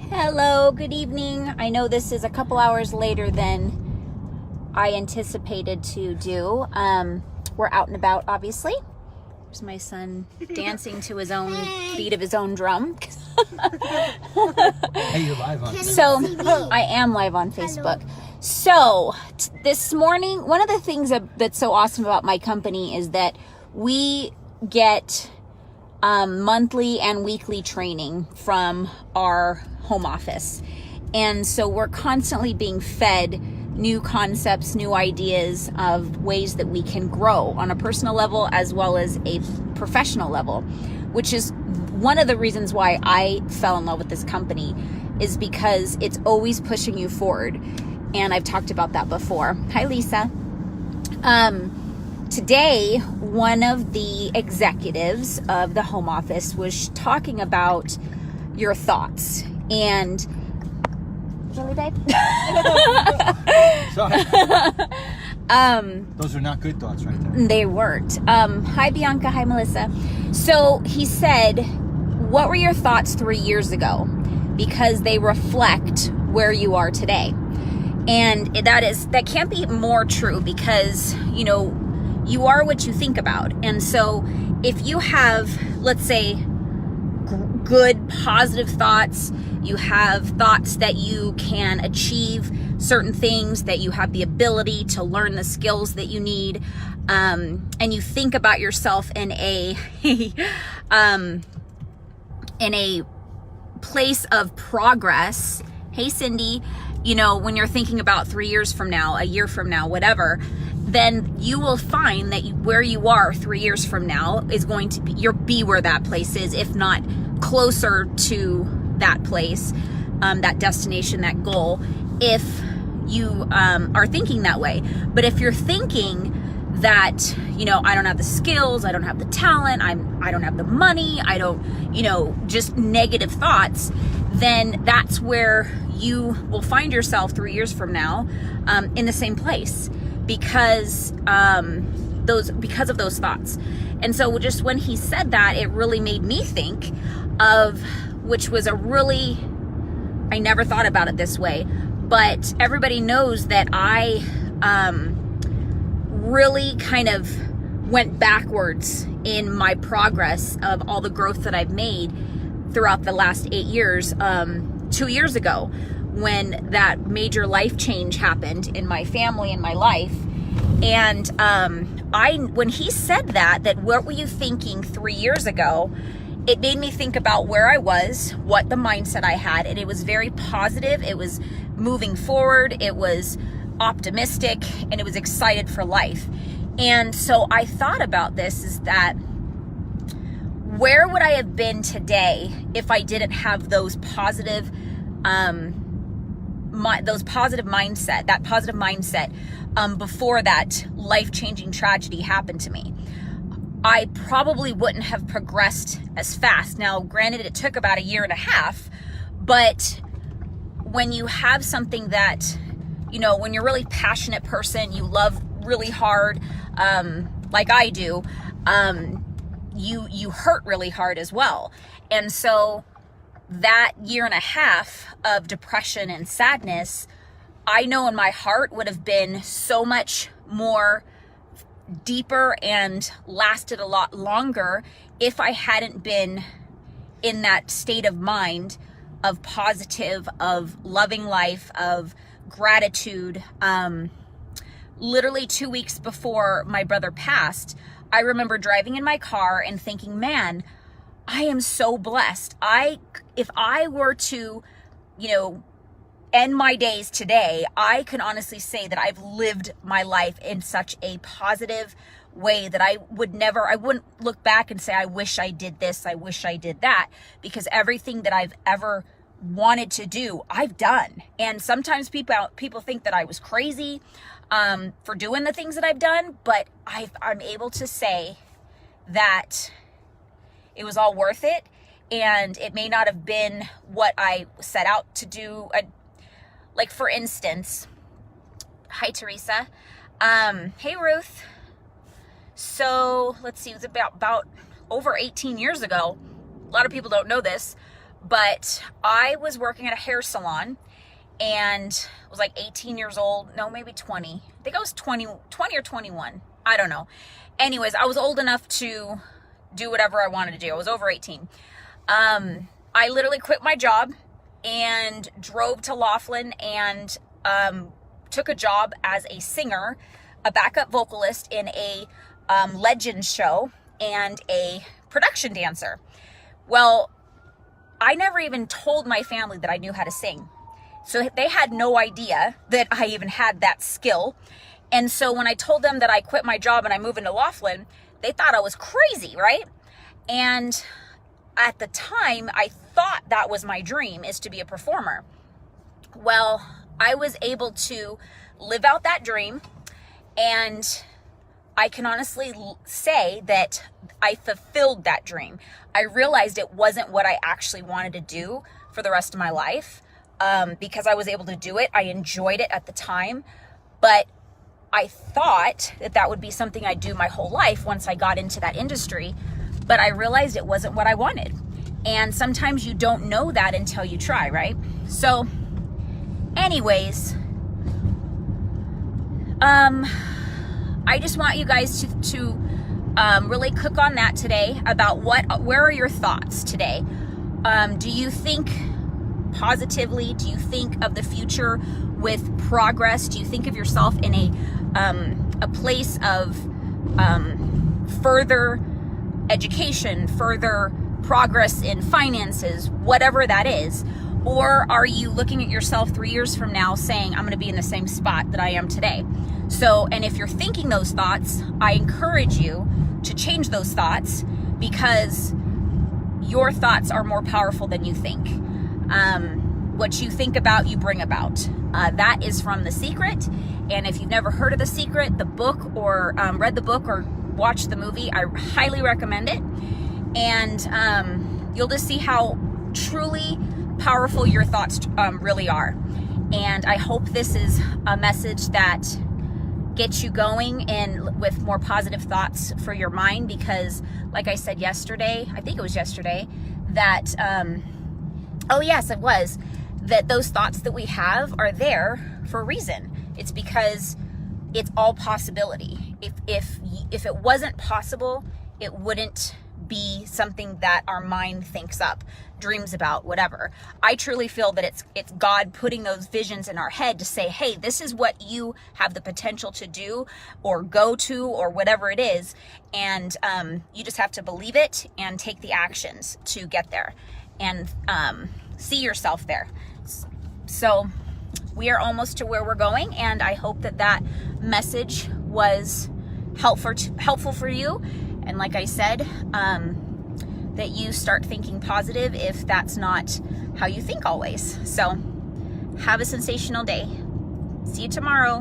Hello, good evening. I know this is a couple hours later than I anticipated to do. We're out and about, obviously. There's my son dancing to his own beat of his own drum. Hey, you're live on So, I am live on Facebook. So, this morning, one of the things that's so awesome about my company is that we get monthly and weekly training from our home office. And so we're constantly being fed new concepts, new ideas of ways that we can grow on a personal level as well as a professional level, which is one of the reasons why I fell in love with this company, is because it's always pushing you forward. And I've talked about that before. Hi, Lisa. Today, one of the executives of the home office was talking about your thoughts. And really, babe? Sorry. Those are not good thoughts right there. They weren't. Hi, Bianca. Hi, Melissa. So he said, what were your thoughts 3 years ago? Because they reflect where you are today. And that can't be more true, because, you are what you think about. And so if you have, let's say, good, positive thoughts, you have thoughts that you can achieve certain things, that you have the ability to learn the skills that you need, and you think about yourself in a in a place of progress. Hey, Cindy, when you're thinking about 3 years from now, a year from now, whatever, then you will find that where you are 3 years from now is going to be where that place is, if not closer to that place, that destination, that goal, if you are thinking that way. But if you're thinking that, I don't have the skills, I don't have the talent, I don't have the money, I don't, just negative thoughts, then that's where you will find yourself 3 years from now in the same place, because of those thoughts. And so just when he said that, it really made me think of, which was I never thought about it this way, but everybody knows that I really kind of went backwards in my progress of all the growth that I've made throughout the last 8 years. 2 years ago, when that major life change happened in my family and my life. And when he said that what were you thinking 3 years ago, it made me think about where I was, what the mindset I had, and it was very positive. It was moving forward. It was optimistic, and it was excited for life. And so I thought about this, is that where would I have been today if I didn't have those positive mindset before that life-changing tragedy happened to me? I probably wouldn't have progressed as fast. Now, granted, it took about 1.5 years, but when you have something that, when you're a really passionate person, you love really hard, like I do, you hurt really hard as well. And so that 1.5 years of depression and sadness, I know in my heart would have been so much more deeper and lasted a lot longer if I hadn't been in that state of mind of positive, of loving life, of gratitude. Literally 2 weeks before my brother passed, I remember driving in my car and thinking, man, I am so blessed. If I were to, end my days today, I can honestly say that I've lived my life in such a positive way that I wouldn't look back and say, I wish I did this, I wish I did that, because everything that I've ever wanted to do, I've done. And sometimes people think that I was crazy for doing the things that I've done, but I'm able to say that it was all worth it. And it may not have been what I set out to do. Like, for instance, hi, Teresa. Hey, Ruth. So let's see, it was about over 18 years ago. A lot of people don't know this, But I was working at a hair salon and was like 18 years old. No, maybe 20. I think I was 20 or 21. I don't know. Anyways, I was old enough to do whatever I wanted to do. I was over 18. I literally quit my job and drove to Laughlin and took a job as a singer, a backup vocalist in a Legends show, and a production dancer. Well, I never even told my family that I knew how to sing. So they had no idea that I even had that skill. And so when I told them that I quit my job and I moved into Laughlin, they thought I was crazy, right? And at the time, I thought that was my dream, is to be a performer. Well, I was able to live out that dream, and I can honestly say that I fulfilled that dream. I realized it wasn't what I actually wanted to do for the rest of my life, because I was able to do it. I enjoyed it at the time, but I thought that that would be something I'd do my whole life once I got into that industry, but I realized it wasn't what I wanted. And sometimes you don't know that until you try, right? So anyways, I just want you guys to really cook on that today about where are your thoughts today? Do you think positively? Do you think of the future with progress? Do you think of yourself in a place of further education, further progress in finances, whatever that is? Or are you looking at yourself 3 years from now saying, I'm going to be in the same spot that I am today? So, and if you're thinking those thoughts, I encourage you to change those thoughts, because your thoughts are more powerful than you think. What you think about, you bring about. That is from The Secret. And if you've never heard of The Secret, the book, or read the book or watched the movie, I highly recommend it. And you'll just see how truly powerful your thoughts really are. And I hope this is a message that gets you going and with more positive thoughts for your mind, because like I said yesterday, I think it was yesterday, that oh yes, it was, that those thoughts that we have are there for a reason. It's because it's all possibility. If it wasn't possible, it wouldn't be something that our mind thinks up, dreams about, whatever. I truly feel that it's God putting those visions in our head to say, hey, this is what you have the potential to do or go to, or whatever it is. And you just have to believe it and take the actions to get there and see yourself there. So we are almost to where we're going, and I hope that that message was helpful for you. And like I said, that you start thinking positive if that's not how you think always. So have a sensational day. See you tomorrow.